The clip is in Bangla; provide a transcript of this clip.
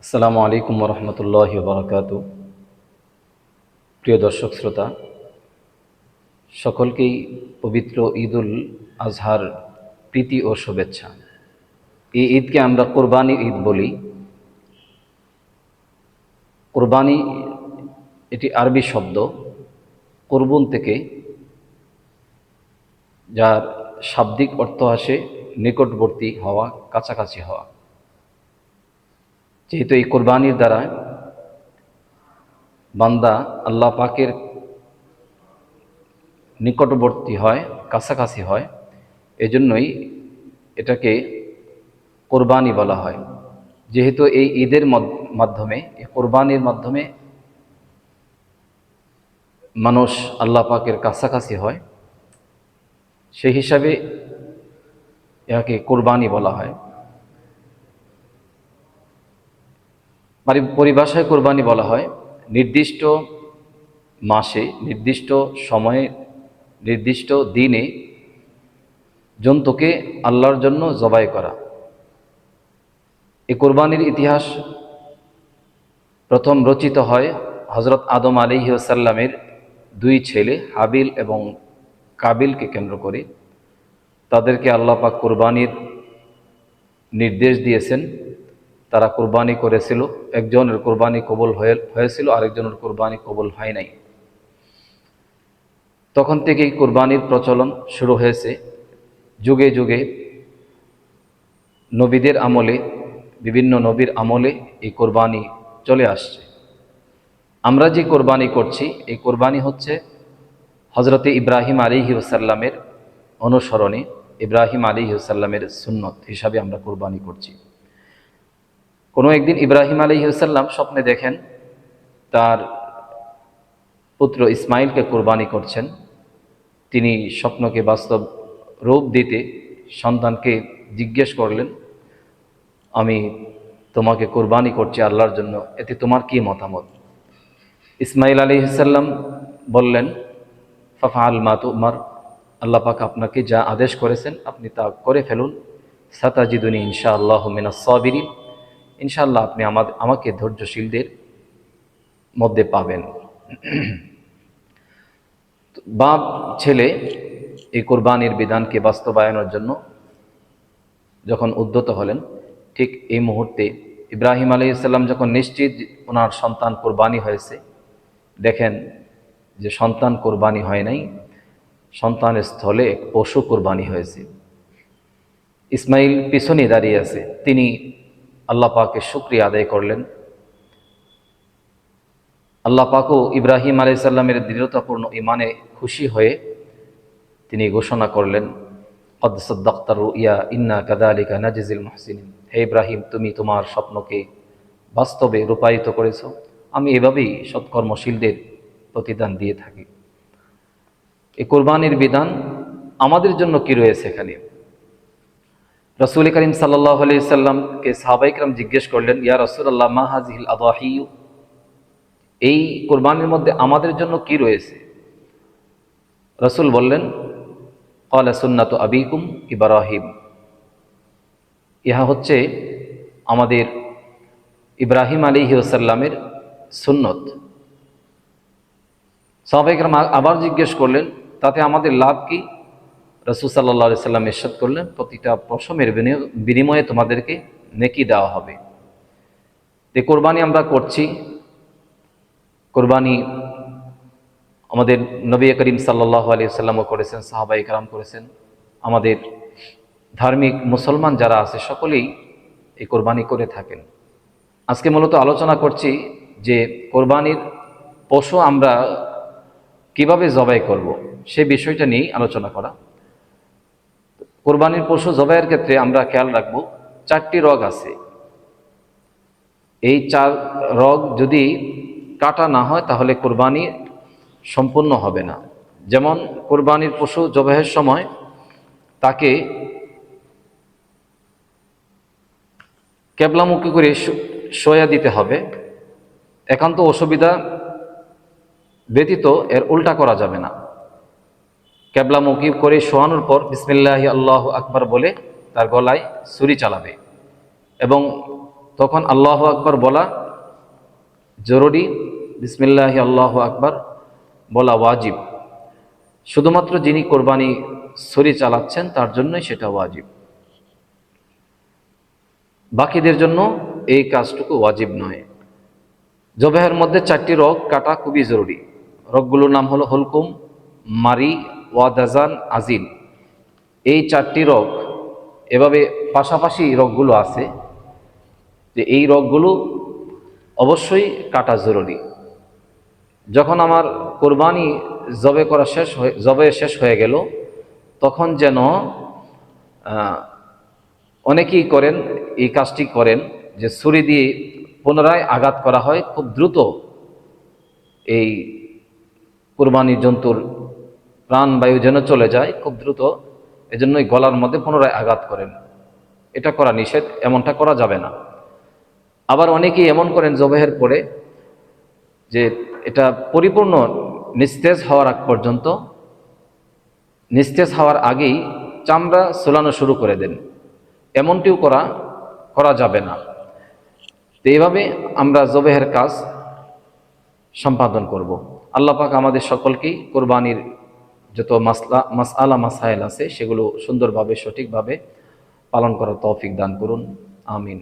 আসসালামু আলাইকুম রহমতুল্লাহি বারাকাতু। প্রিয় দর্শক শ্রোতা, সকলকেই পবিত্র ঈদুল আজহার প্রীতি ও শুভেচ্ছা। এই ঈদকে আমরা কোরবানি ঈদ বলি। কোরবানি এটি আরবি শব্দ কুরবুন থেকে, যার শাব্দিক অর্থ আসে নিকটবর্তী হওয়া, কাছাকাছি হওয়া। যেহেতু এই কোরবানির দ্বারা বান্দা আল্লাহ পাকের নিকটবর্তী হয়, কাছাকাছি হয়, এজন্যই এটাকে কোরবানি বলা হয়। যেহেতু এই ঈদের মাধ্যমে, এই কোরবানির মাধ্যমে মানুষ আল্লাহ পাকের কাছাকাছি হয়, সেই হিসাবে এটাকে কোরবানি বলা হয়। পরিভাষায় কোরবানি বলা হয় নির্দিষ্ট মাসে, নির্দিষ্ট সময়ে, নির্দিষ্ট দিনে জন্তুকে আল্লাহর জন্য জবাই করা। এই কোরবানির ইতিহাস প্রথম রচিত হয় হযরত আদম আলাইহিস সালামের দুই ছেলে হাবিল এবং কাবিলকে কেন্দ্র করে। তাদেরকে আল্লাহ পাক কোরবানির নির্দেশ দিয়েছেন। তারা কোরবানি করেছিল, একজনের কোরবানি কবুল হয়েছিল, আরেকজনের কোরবানি কবুল হয় নাই। তখন থেকেই কোরবানির প্রচলন শুরু হয়েছে। যুগে যুগে নবীদের আমলে, বিভিন্ন নবীর আমলে এই কোরবানি চলে আসছে। আমরা যে কোরবানি করছি, এই কোরবানি হচ্ছে হজরতে ইব্রাহিম আলাইহিস সালামের অনুসরণে, ইব্রাহিম আলাইহিস সালামের সুন্নত হিসাবে আমরা কোরবানি করছি। কোনো একদিন ইব্রাহিম আলাইহিস সালাম স্বপ্নে দেখেন তার পুত্র ইসমাইলকে কোরবানি করছেন। তিনি স্বপ্নকে বাস্তব রূপ দিতে সন্তানকে জিজ্ঞেস করলেন, আমি তোমাকে কোরবানি করছি আল্লাহর জন্য, এতে তোমার কি মতামত? ইসমাইল আলাইহিস সালাম বললেন, ফাফআল মা তুমার, আল্লাহ পাক আপনাকে যা আদেশ করেছেন আপনি তা করে ফেলুন। সাতাজিদুনি ইনশাআল্লাহু মিনাস সাবিরিন, ইনশাআল্লাহ আপনি আমাকে ধৈর্যশীলদের মধ্যে পাবেন। বাপ ছেলে এই কোরবানির বিধানকে বাস্তবায়নের জন্য যখন উদ্যত হলেন, ঠিক এই মুহূর্তে ইব্রাহিম আলাইহিস সালাম যখন নিশ্চিত ওনার সন্তান কোরবানি হয়েছে, দেখেন যে সন্তান কোরবানি হয় নাই, সন্তানের স্থলে পশু কোরবানি হয়েছে। ইসমাইল পিছনে দাঁড়িয়ে আছে। তিনি আল্লাহ পাকের শুকরিয়া আদায় করলেন। আল্লাহ পাকও ইব্রাহিম আলাইহিস সালামের দৃঢ়তাপূর্ণ ঈমানে খুশি হয়ে তিনি ঘোষণা করলেন, কদ সাদ্দাকতা রুইয়া ইন্না কাযালিকা নাজিজিল মুহসিনিন। হে ইব্রাহিম, তুমি তোমার স্বপ্নকে বাস্তবে রূপায়িত করেছ, আমি এভাবেই সৎকর্মশীলদের প্রতিদান দিয়ে থাকি। এই কোরবানির বিধান আমাদের জন্য কি রয়েছে এখানে? রাসূল করিম সাল্লাল্লাহু আলাইহি সাল্লামকে সাহাবায়ে কেরাম জিজ্ঞেস করলেন, ইয়া রাসূলুল্লাহ মা হাযিহিল আদাহি, এই কোরবানির মধ্যে আমাদের জন্য কি রয়েছে? রাসূল বললেন, ক্বালা সুন্নাতু আবিকুম ইব্রাহিম, ইহা হচ্ছে আমাদের ইব্রাহিম আলাইহিস সালামের সুন্নত। সাহাবায়ে কেরাম আবার জিজ্ঞেস করলেন, তাতে আমাদের লাভ কি? রাসূল সাল্লাল্লাহু আলাইহি সাল্লাম ইরশাদ করলেন, প্রতিটা পশমের বিনিময়ে তোমাদেরকে নেকি দেওয়া হবে। যে কোরবানি আমরা করছি, কোরবানি আমাদের নবী করিম সাল্লাল্লাহু আলাইহি সাল্লামও করেছেন, সাহাবায়ে কেরাম করেছেন, আমাদের ধার্মিক মুসলমান যারা আছে সকলেই এই কোরবানি করে থাকেন। আজকে মূলত আলোচনা করছি যে কোরবানির পশু আমরা কিভাবে জবাই করব, সে বিষয়টা নিয়েই আলোচনা করা। কোরবানির পশু জবাইয়ের ক্ষেত্রে আমরা খেয়াল রাখব, 4টি রগ আছে। এই 4 রগ যদি কাটা না হয় তাহলে কোরবানি সম্পূর্ণ হবে না। যেমন কোরবানির পশু জবাইয়ের সময় তাকে কেবলামুখী করে শোয়া দিতে হবে। একান্ত অসুবিধা ব্যতীত এর উল্টা করা যাবে না। কেবলামুখী করে শোয়ানোর পর বিসমিল্লাহি আল্লাহু আকবার বলে তার গলায় ছুরি চালাবে এবং তখন আল্লাহু আকবার বলা জরুরি, বিসমিল্লাহি আল্লাহু আকবার বলা ওয়াজিব। শুধুমাত্র যিনি কোরবানি ছুরি চালাচ্ছেন তার জন্যই সেটা ওয়াজিব, বাকিদের জন্য এই কাজটুকু ওয়াজিব নয়। জবেহের মধ্যে 4টি রগ কাটা খুবই জরুরি। রগগুলোর নাম হলো হুলকুম, মারি, ওয়াদাজান, আজিল। এই 4টি রগ, এভাবে পাশাপাশি রগগুলো আছে, যে এই রগগুলো অবশ্যই কাটা জরুরি। যখন আমার কোরবানি জবে শেষ হয়ে গেল, তখন যেন অনেকেই করেন, এই কাজটি করেন যে ছুরি দিয়ে পুনরায় আঘাত করা হয় খুব দ্রুত, এই কুরবানি জন্তুর প্রাণবায়ু যেন চলে যায় খুব দ্রুত, এজন্যই গলার মধ্যে পুনরায় আঘাত করেন। এটা করা নিষেধ, এমনটা করা যাবে না। আবার অনেকেই এমন করেন জবেহের পরে যে এটা পরিপূর্ণ নিস্তেজ হওয়ার আগ পর্যন্ত, নিস্তেজ হওয়ার আগেই চামড়া ছোলানো শুরু করে দেন। এমনটিও করা যাবে না। তো এইভাবে আমরা জবেহের কাজ সম্পাদন করব। আল্লাহ পাক আমাদের সকলকেই কোরবানির যত মাসআলা মাসাইল আছে সেগুলো সুন্দরভাবে সঠিকভাবে পালন করার তৌফিক দান করুন। আমিন।